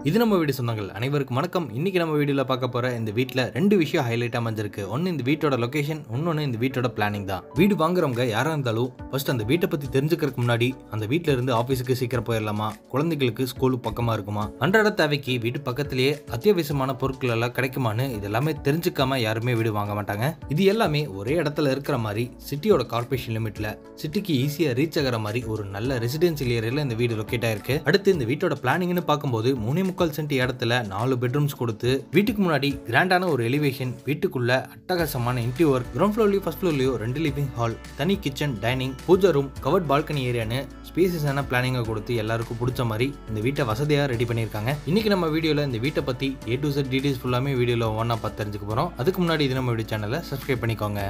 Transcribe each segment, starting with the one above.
இது நம்ம வீடு சொந்தங்கள் அனைவருக்கும் வணக்கம். இன்னைக்கு நம்ம வீடியோல பார்க்க போற இந்த வீட்ல ரெண்டு விஷயம் ஹைலைட் அமைஞ்சிருக்கு. ஒன்னு இந்த வீட்டோட லொகேஷன், இன்னொன்னு இந்த வீட்டோட பிளானிங் தான். வீடு வாங்குறவங்க யாரா இருந்தாலும் ஃபர்ஸ்ட் அந்த வீட்டை பத்தி தெரிஞ்சுக்கிறதுக்கு முன்னாடி அந்த வீட்ல இருந்து ஆபீஸுக்கு சீக்கிரம் போயிடலாமா, குழந்தைகளுக்கு ஸ்கூல் பக்கமா இருக்குமா, அன்றாட தேவைக்கு வீட்டு பக்கத்திலேயே அத்தியாவசியமான பொருட்கள் எல்லாம் கிடைக்குமான்னு இதெல்லாமே தெரிஞ்சுக்காம யாருமே வீடு வாங்க மாட்டாங்க. இது எல்லாமே ஒரே இடத்துல இருக்கிற மாதிரி சிட்டியோட கார்பரேஷன் லிமிட்ல சிட்டிக்கு ஈஸியா ரீச் ஆகிற மாதிரி ஒரு நல்ல ரெசிடென்சியல் ஏரியால இந்த வீடு லொகேட் ஆயிருக்கு. அடுத்து இந்த வீட்டோட பிளானிங்னு பார்க்கும்போது 3.25 சென்ட் இடத்துல 4 பெட்ரூம்ஸ் கொடுத்து வீட்டுக்கு முன்னாடி கிராண்டான ஒரு எலிவேஷன், வீட்டுக்குள்ள அட்டகாசமான இன்டீரியர் ஒர்க், கிரவுண்ட் ஃப்ளோர்லயும் ஃபர்ஸ்ட் ஃப்ளோர்லயும் 2 லிவிங் ஹால், தனி kitchen, dining, puja room, covered balcony ஏரியான்னு ஸ்பேசியஸான பிளானிங்கை கொடுத்து எல்லாருக்கும் பிடிச்ச மாதிரி இந்த வீட்டை வசதியா ரெடி பண்ணியிருக்காங்க. இன்னைக்கு நம்ம வீடியோல இந்த வீட்டை பத்தி A to Z டீடைல்ஸ் ஃபுல்லாமே வீடியோல ஒவ்வொன்றா பார்த்து தெரிஞ்சுக்க போறோம். அதுக்கு முன்னாடி இது நம்ம வீடியோ சேனலை சப்ஸ்கிரைப் பண்ணிக்கோங்க.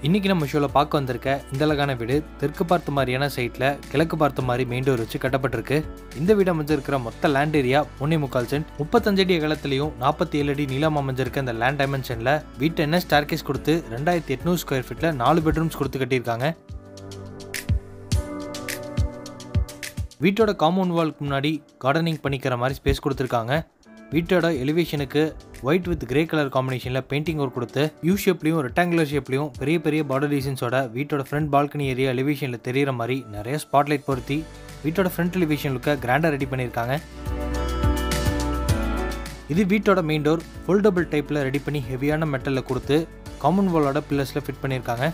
இன்னைக்கு நம்ம ஷோல பார்க்க வந்திருக்க இந்த அழகான வீடு தெற்கு பார்த்த மாதிரியான சைட்ல கிழக்கு பார்த்த மாதிரி மெயின் டோர் வச்சு கட்டப்பட்டிருக்கு. இந்த வீடு அமைஞ்சிருக்கிற மொத்த லேண்ட் ஏரியா 3.25 சென்ட், 35 அடி அகலத்திலையும் 47 அடி நீளம் அமைஞ்சிருக்க இந்த லேண்ட் டைமென்ஷன்ல வீட்டை என்ன ஸ்டார்கேஸ் கொடுத்து 2800 ஸ்கொயர் ஃபீட்ல 4 பெட்ரூம்ஸ் கொடுத்து கட்டியிருக்காங்க. வீட்டோட காம்பவுண்ட் வால்க்கு முன்னாடி கார்டனிங் பண்ணிக்கிற மாதிரி ஸ்பேஸ் கொடுத்துருக்காங்க. வீட்டோட எலிவேஷனுக்கு ஒயிட் வித் கிரே கலர் காம்பினேஷனில் பெயிண்டிங் ஒர்க் கொடுத்து யூ ஷேப்லையும் ரெக்டாங்குலர் ஷேப்லையும் பெரிய பெரிய பார்டர் டிசைன்ஸோட வீட்டோட ஃப்ரண்ட் பால்கனி ஏரியா எலிவேஷனில் தெரிகிற மாதிரி நிறைய ஸ்பாட்லைட் பொருத்தி வீட்டோட ஃப்ரண்ட் எலிவேஷன் லுக்கை கிராண்டாக ரெடி பண்ணியிருக்காங்க. இது வீட்டோட மெயின் டோர் ஃபோல்டபுள் டைப்பில் ரெடி பண்ணி ஹெவியான மெட்டலில் கொடுத்து காம்பவுண்ட் வாலோட பில்லர்ஸில் ஃபிட் பண்ணியிருக்காங்க.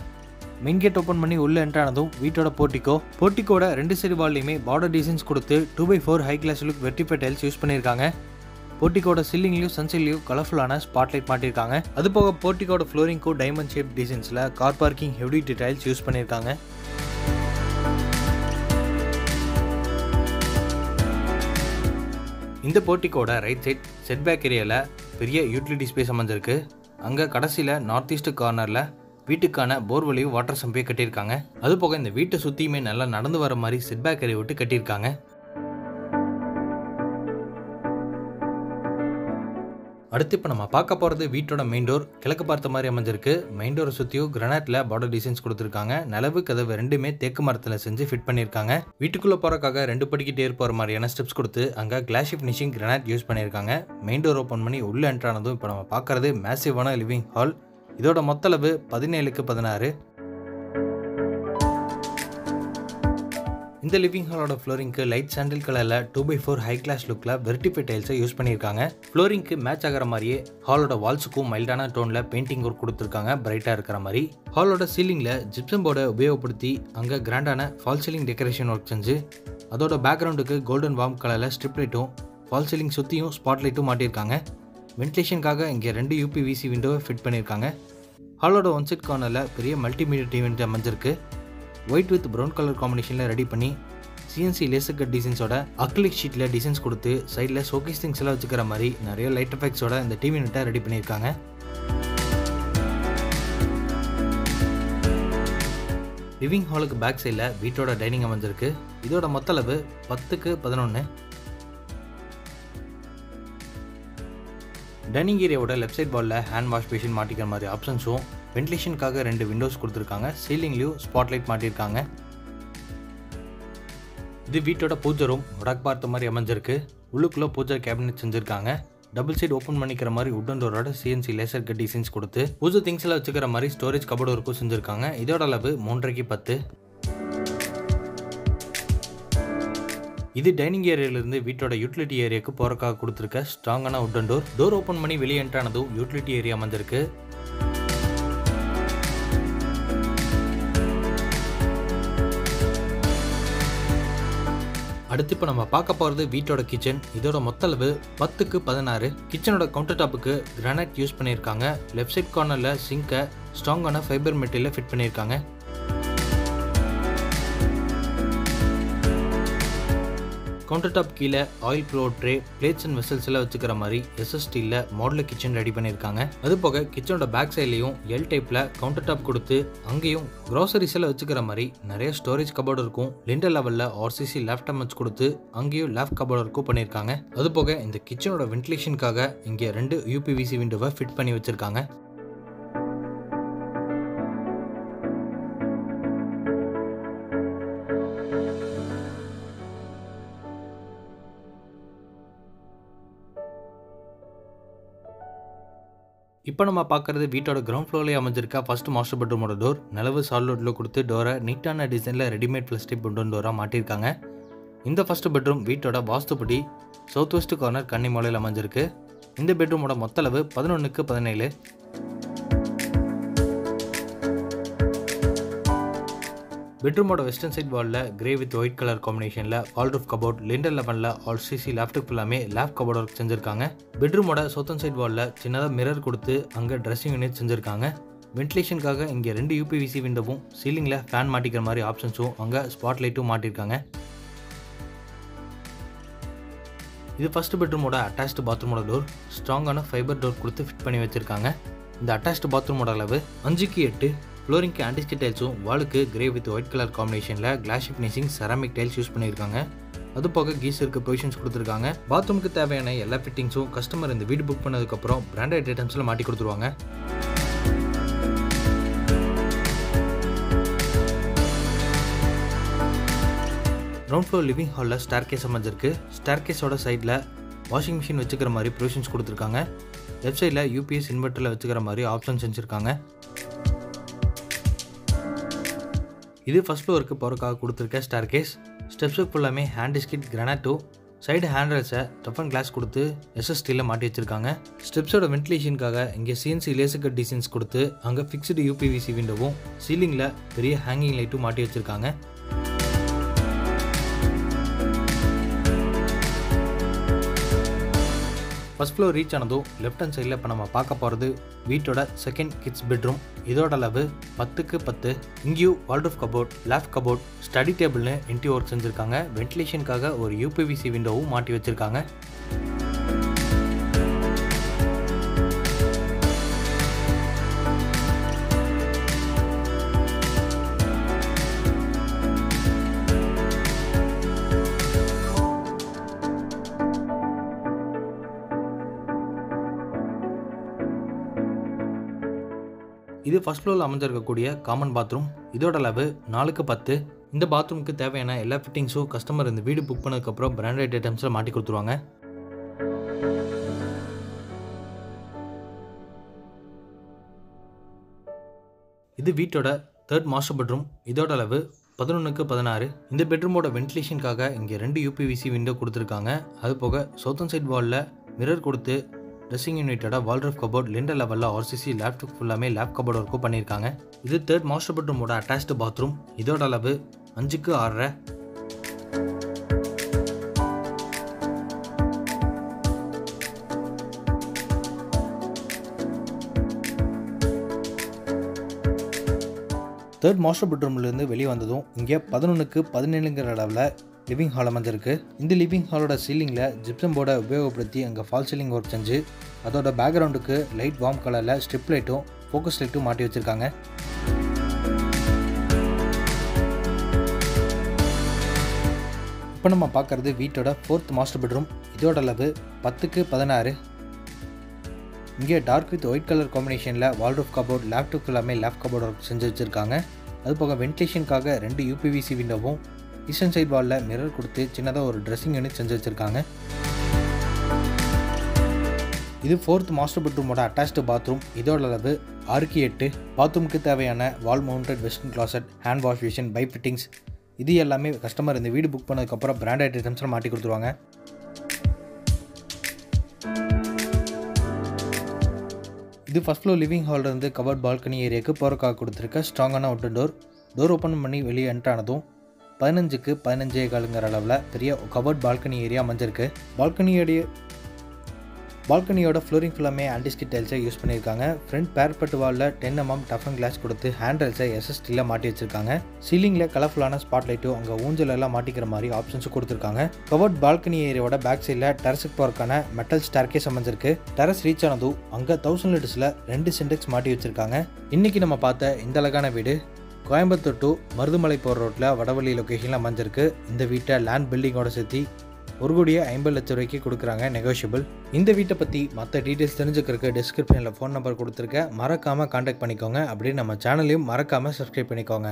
மெயின் கேட் ஓப்பன் பண்ணி உள்ள என்ட்ரானதும் வீட்டோட போர்ட்டிக்கோட 2 சைடு வால்லையுமே பார்டர் டிசைன்ஸ் கொடுத்து 2x4 ஹை கிளாஸ் லுக் வெர்டிஃபை டைல்ஸ் யூஸ் பண்ணியிருக்காங்க. போர்ட்டிக்கோட சீலிங்லையும் சன்சைட்லையும் கலர்ஃபுல்லான ஸ்பாட்லைட் மாட்டிருக்காங்க. அது போக போர்ட்டிக்கோட ஃப்ளோரிங்க்கும் டைமண்ட் ஷேப் டிசைன்ஸில் car parking heavy tiles use பண்ணியிருக்காங்க. இந்த போர்ட்டிக்கோட ரைட் சைட் செட்பேக் ஏரியாவில் பெரிய யூட்டிலிட்டி ஸ்பேஸ் அமைஞ்சிருக்கு. அங்கே கடைசியில் நார்த் ஈஸ்ட் கார்னரில் வீட்டுக்கான போர்வெலையும் வாட்டர் சம்பையும் கட்டியிருக்காங்க. அது போக இந்த வீட்டை சுற்றியுமே நல்லா நடந்து வர மாதிரி செட்பேக் ஏரியா விட்டு கட்டியிருக்காங்க. அடுத்து இப்போ நம்ம பார்க்க போகிறது வீட்டோட மெயின் டோர் கிழக்கு பார்த்த மாதிரி அமைஞ்சிருக்கு. மெயின் டோரை சுற்றியும் கிரானைட்ல பார்டர் டிசைன்ஸ் கொடுத்துருக்காங்க. நிலவு கதவு ரெண்டுமே தேக்கு மரத்தில் செஞ்சு ஃபிட் பண்ணியிருக்காங்க. வீட்டுக்குள்ளே போகிறக்காக 2 படிக்கிட்டே போகிற மாதிரியான ஸ்டெப்ஸ் கொடுத்து அங்கே கிளாஸ் ஃபினிஷிங் கிரானைட் யூஸ் பண்ணியிருக்காங்க. மெயின் டோர் ஓப்பன் பண்ணி உள்ள என்ட்ரானதும் இப்போ நம்ம பார்க்குறது மேசிவான லிவிங் ஹால். இதோட மொத்த அளவு 17x16. இந்த லிவிங் ஹாலோட ஃப்ளோரிங்க்கு லைட் சாண்டில் கலரில் 2x4 ஹை கிளாஸ் லுக்கில் வெர்டிஃபை டைல்ஸை யூஸ் பண்ணியிருக்காங்க. ஃப்ளோரிங்க்கு மேட்ச் ஆகிற மாதிரியே ஹாலோட வால்ஸுக்கும் மைல்டான டோனில் பெயிண்டிங் ஒர்க் கொடுத்துருக்காங்க பிரைட்டாக இருக்கிற மாதிரி. ஹாலோட சீலிங்கில் ஜிப்சம் போர்டை உபயோகப்படுத்தி அங்கே கிராண்டான ஃபால் சீலிங் டெக்கரேஷன் ஒர்க் செஞ்சு அதோட பேக்ரவுண்டுக்கு கோல்டன் வார்ம் கலரில் ஸ்ட்ரிப் லைட்டும் ஃபால் சீலிங் சுற்றியும் ஸ்பாட் லைட்டும் மாட்டியிருக்காங்க. வென்டிலேஷனுக்காக இங்கே 2 UPVC விண்டோவை ஃபிட் பண்ணியிருக்காங்க. ஹாலோட ஒன் சைட் கார்னரில் பெரிய மல்டிமீடியா டிவி அமைஞ்சிருக்கு. ஒயிட் வித் ப்ரௌன் கலர் காம்பினேஷனில் ரெடி பண்ணி CNC லேசர் கட் டிசைன்ஸோட அக்ரிலிக் ஷீட்டில் டிசைன்ஸ் கொடுத்து சைடில் ஷோகேஸ் திங்ஸ் எல்லாம் வச்சுக்கிற மாதிரி நிறைய லைட் எஃபெக்ட்ஸோட இந்த டிவி யூனிட்டை ரெடி பண்ணியிருக்காங்க. லிவிங் ஹாலுக்கு பேக் சைடில் வீட்டோட டைனிங் அமைஞ்சிருக்கு. இதோட மொத்த அளவு 10x11. டைனிங் ஏரியாவோட லெஃப்ட் சைட் வாலில் ஹேண்ட் வாஷ் பேஷன் மாட்டிக்கிற மாதிரி ஆப்ஷன்ஸும் வென்டிலேஷனுக்காக 2 விண்டோஸ் கொடுத்துருக்காங்க. சீலிங்லையும் ஸ்பாட்லைட் மாட்டியிருக்காங்க. இது வீட்டோட பூஜை ரூம் வடக்கு பார்த்த மாதிரி அமைஞ்சிருக்கு. உள்ளுக்குள்ளே பூஜை கேபினெட் செஞ்சுருக்காங்க. டபுள் சைடு ஓப்பன் பண்ணிக்கிற மாதிரி உட்டன் டோரோட CNC லேசர் கட் டிசைன்ஸ் கொடுத்து பூஜை திங்ஸ் எல்லாம் வச்சுக்கிற மாதிரி ஸ்டோரேஜ் கபோர்டு ஒர்க்கும் செஞ்சுருக்காங்க. இதோட அளவு 3x10. இது டைனிங் ஏரியாவிலிருந்து வீட்டோட யூட்டிலிட்டி ஏரியாவுக்கு போறக்காக கொடுத்துருக்க ஸ்ட்ராங்கான உட்டன் டோர் ஓப்பன் பண்ணி வெளியே என்ட்ரானதும் யூட்டிலிட்டி ஏரியா அமைஞ்சிருக்கு. அடுத்து இப்போ நம்ம பார்க்க போகிறது வீட்டோட கிச்சன். இதோட மொத்த அளவு 10x16. கிச்சனோட கவுண்டர் டாப்புக்கு கிரானைட் யூஸ் பண்ணியிருக்காங்க. லெஃப்ட் சைட் கார்னரில் சிங்கை ஸ்ட்ராங்கான ஃபைபர் மெட்டீரியலில் ஃபிட் பண்ணியிருக்காங்க. கவுண்டர் டாப் கீழே oil flow tray, plates and vessels எல்லாம் வச்சுக்கிற மாதிரி SSTல மாடல் கிச்சன் ரெடி பண்ணியிருக்காங்க. அது போக கிச்சனோட பேக் சைட்லையும் எல் டைப்ல கவுண்டர் டாப் கொடுத்து அங்கேயும் கிராசரிஸ் எல்லாம் வச்சுக்கிற மாதிரி நிறைய ஸ்டோரேஜ் கபோர்டு இருக்கும். லிண்டர் லெவல்ல RCC லேப்டாப் வச்சு கொடுத்து அங்கேயும் லேப் கபோர்டு இருக்கும் பண்ணியிருக்காங்க. அது போக இந்த கிச்சனோட வென்டிலேஷனுக்காக இங்கே 2 UPVC விண்டோவை ஃபிட் பண்ணி வச்சிருக்காங்க. இப்போ நம்ம பார்க்குறது வீட்டோட கிரவுண்ட் ஃப்ளோர்லேயே அமைஞ்சிருக்க ஃபர்ஸ்ட் மாஸ்டர் பெட்ரூமோட டோர். நிலவு சாலிட்ல கொடுத்து டோரை நீட்டான டிசைனில் ரெடிமேட் பிளாஸ்டிக் பெட்ரூம் டோராக மாட்டியிருக்காங்க. இந்த ஃபர்ஸ்ட் பெட்ரூம் வீட்டோட வாஸ்துப்படி சவுத் வெஸ்ட் கார்னர் கன்னி மூலையில் அமைஞ்சிருக்கு. இந்த பெட்ரூமோட மொத்த அளவு 11x17. பெட்ரூமோட வெஸ்டர்ன் சைட் வாலில் கிரே வித் ஒயிட் கலர் காம்பினேஷனில் வால் ரூஃப் கபோர்ட் லிண்டர் லெவலில் ஆல்சிசி லேப்டாப் ஃபுல்லாமே லேப் கபோர்ட் ஒர்க் செஞ்சுருக்காங்க. பெட்ரூமோட சவுத்தன் சைட் வாலில் சின்னதாக மிரர் கொடுத்து அங்கே ட்ரெஸ்ஸிங் யூனிட் செஞ்சுருக்காங்க. வென்டிலேஷனுக்காக இங்கே 2 யூபிவிசி விண்டோவும் சீலிங்கில் ஃபேன் மாட்டிக்கிற மாதிரி ஆப்ஷன்ஸும் அங்கே ஸ்பாட் லைட்டும் மாட்டியிருக்காங்க. இது ஃபர்ஸ்ட் பெட்ரூமோட அட்டாச்டு பாத்ரூமோட டோர். ஸ்ட்ராங்கான ஃபைபர் டோர் கொடுத்து ஃபிட் பண்ணி வச்சிருக்காங்க. இந்த அட்டாச்டு பாத்ரூமோட அளவு 5x8. ஃப்ளோரிங்க்கு ஆன்டிஸ்டிக் டைல்ஸும் வாலுக்கு கிரே வித் ஒயிட் கலர் காம்பினேஷனில் glass finishing ceramic tiles use பண்ணியிருக்காங்க. அது போக கீசருக்கு பொசிஷன்ஸ் கொடுத்துருக்காங்க. பாத்ரூமுக்கு தேவையான எல்லா ஃபிட்டிங்ஸும் கஸ்டமர் இந்த வீடு புக் பண்ணதுக்கப்புறம் பிராண்டட் ஐட்டம்ஸில் மாட்டி கொடுத்துருவாங்க. கிரவுண்ட் ஃப்ளோர் லிவிங் ஹாலில் ஸ்டேர்கேஸ் அமைஞ்சிருக்கு. ஸ்டேர்கேஸோட சைடில் வாஷிங் மிஷின் வச்சுக்கிற மாதிரி ப்ரொவிஷன்ஸ் கொடுத்துருக்காங்க. லெஃப்ட் சைடில் யூபிஎஸ் இன்வெர்ட்டரில் வச்சுக்கிற மாதிரி ஆப்ஷன் செஞ்சுருக்காங்க. இது ஃபர்ஸ்ட் ஃப்ளோருக்கு போகிறக்காக கொடுத்துருக்க ஸ்டேர்கேஸ். ஸ்டெப்ஸுக்கு ஃபுல்லாமே ஹேண்ட் ஸ்கிட் கிரானைட்டோ சைடு ஹேண்ட்ரல்ஸை டஃபன் கிளாஸ் கொடுத்து எஸ்எஸ்டியில் மாட்டி வச்சிருக்காங்க. ஸ்டெப்ஸோட வென்டிலேஷனுக்காக இங்கே சிஎன்சி லேசர் கட் டிசைன்ஸ் கொடுத்து அங்கே ஃபிக்ஸ்டு யூபிவிசி விண்டோவும் சீலிங்கில் பெரிய ஹேங்கிங் லைட்டும் மாட்டி வச்சிருக்காங்க. ஃபர்ஸ்ட் ஃப்ளோர் ரீச் ஆனதும் லெஃப்ட் ஹேண்ட் சைடில் இப்போ நம்ம பார்க்க போகிறது வீட்டோட செகண்ட் கிட்ஸ் பெட்ரூம். இதோட அளவு 10x10. இங்கேயும் வால்ரூஃப் கபோர்ட், லேப் கபோர்ட், ஸ்டடி டேபிள்னு இன்டீரியர் ஒர்க் செஞ்சுருக்காங்க. வென்டிலேஷனுக்காக ஒரு யூபிவிசி விண்டோவும் மாட்டி வச்சிருக்காங்க. இது ஃபர்ஸ்ட் ஃப்ளோரில் அமைஞ்சிருக்கக்கூடிய காமன் பாத்ரூம். இதோட அளவு 4x10. இந்த பாத்ரூமுக்கு தேவையான எல்லா ஃபிட்டிங்ஸும் கஸ்டமர் இந்த வீடு புக் பண்ணதுக்கப்புறம் பிராண்டட் ஐட்டம்ஸில் மாட்டி கொடுத்துருவாங்க. இது வீட்டோட தேர்ட் மாஸ்டர் பெட்ரூம். இதோட அளவு 11x16. இந்த பெட்ரூமோட வென்டிலேஷனுக்காக இங்கே 2 யூபிவிசி விண்டோ கொடுத்துருக்காங்க. அது போக சவுத்தன் சைட் வாலில் மிரர் கொடுத்து ட்ரெஸ்ஸிங் யூனிட்டோட வால்ரூஃப் கபோர்ட் லிண்டர் லெவலில் ஆர்சிசி லேப்டாப் ஃபுல்லாமே லேப் கபோர்ட் ஒர்க்கும் பண்ணியிருக்காங்க. இது தேர்ட் மாஸ்டர் பெட்ரூமோட அட்டாச்டு பாத்ரூம். இதோட அளவு 5x6. தேர்ட் மாஸ்டர் பெட்ரூம்லேருந்து வெளியே வந்ததும் இங்கே 11x17 அளவில் லிவிங் ஹால் அமைஞ்சிருக்கு. இந்த லிவிங் ஹாலோட சீலிங்கில் ஜிப்சம் போர்டை உபயோகப்படுத்தி அங்கே ஃபால் சீலிங் ஒர்க் செஞ்சு அதோட பேக்ரவுண்டுக்கு லைட் வார்ம் கலரில் ஸ்ட்ரிப் லைட்டும் ஃபோக்கஸ் லைட்டும் மாட்டி வச்சுருக்காங்க. இப்போ நம்ம பார்க்குறது வீட்டோட ஃபோர்த் மாஸ்டர் பெட்ரூம். இதோட அளவு 10x16. இங்கே டார்க் வித் ஒயிட் கலர் காம்பினேஷனில் வால்ரூஃப் கபோர்ட், லேப்டாப் எல்லாமே லேப் கபோர்ட் ஒர்க் செஞ்சு வச்சுருக்காங்க. அது போக வென்டிலேஷனுக்காக 2 யூபிவிசி விண்டோவும் ஈஸ்டர்ன் சைட் வாலில் மிரர் கொடுத்து சின்னதாக ஒரு ட்ரெஸ்ஸிங் யூனிட் செஞ்சு வச்சுருக்காங்க. இது ஃபோர்த் மாஸ்டர் பெட்ரூமோட அட்டாச்டு பாத்ரூம். இதோட அளவு 6x8. பாத்ரூமுக்கு தேவையான வால் mounted western closet, hand wash basin, pipe fittings இது எல்லாமே கஸ்டமர் இந்த வீடு புக் பண்ணதுக்கப்புறம் பிராண்டட் ஐட்டம்ஸில் மாட்டி கொடுத்துருவாங்க. இது ஃபர்ஸ்ட் ஃப்ளோர் லிவிங் ஹாலிலிருந்து கவர்ட் பால்கனி ஏரியாவுக்கு போகிறக்காக கொடுத்துருக்க ஸ்ட்ராங்கான அவுட்டர் டோர். டோர் ஓப்பன் பண்ணி வெளியே என்ட்ரு ஆனதும் 15x15 அளவில் பெரிய கவர்ட் பால்கனி ஏரியா அமைஞ்சிருக்கு. பால்கனியோட ஃப்ளோரிங் ஃபுல்லாமே ஆன்டிஸ்டிக் டைல்ஸை யூஸ் பண்ணியிருக்காங்க. ஃப்ரண்ட் பேர்பட் வாலில் 10mm டஃபன் கிளாஸ் கொடுத்து ஹேண்ட்ரல்ஸை எஸ்எஸ்டியில் மாட்டி வச்சிருக்காங்க. சீலிங்கில் கலர்ஃபுல்லான ஸ்பாட் லைட்டும் அங்கே ஊஞ்சல் எல்லாம் மாட்டிக்கிற மாதிரி ஆப்ஷன்ஸும் கொடுத்துருக்காங்க. கவர்ட் பால்கனி ஏரியாவோட பேக் சைடில் டெரஸுக்கு போகிறக்கான மெட்டல் ஸ்டேர்கேஸ் அமைஞ்சிருக்கு. டெரஸ் ரீச் ஆனதும் அங்கே 1000 லிட்டர்ஸில் 2 சிண்டெக்ஸ் மாட்டி வச்சிருக்காங்க. இன்றைக்கி நம்ம பார்த்த இந்த அழகான வீடு கோயம்புத்தூர் டு மருதுமலை போகிற ரோட்டில் வடவள்ளி லொக்கேஷனில் அமைஞ்சிருக்கு. இந்த வீட்டை லேண்ட் பில்டிங்கோட சேர்த்து 1,50,00,000 ரூபாய்க்கு கொடுக்குறாங்க, நெகோஷியபிள். இந்த வீட்டை பற்றி மற்ற டீட்டெயில்ஸ் தெரிஞ்சுக்கிறதுக்கு டிஸ்கிரிப்ஷனில் ஃபோன் நம்பர் கொடுத்துருக்கேன், மறக்காமல் கான்டாக்ட் பண்ணிக்கோங்க. அப்படியே நம்ம சேனலையும் மறக்காமல் சப்ஸ்கிரைப் பண்ணிக்கோங்க.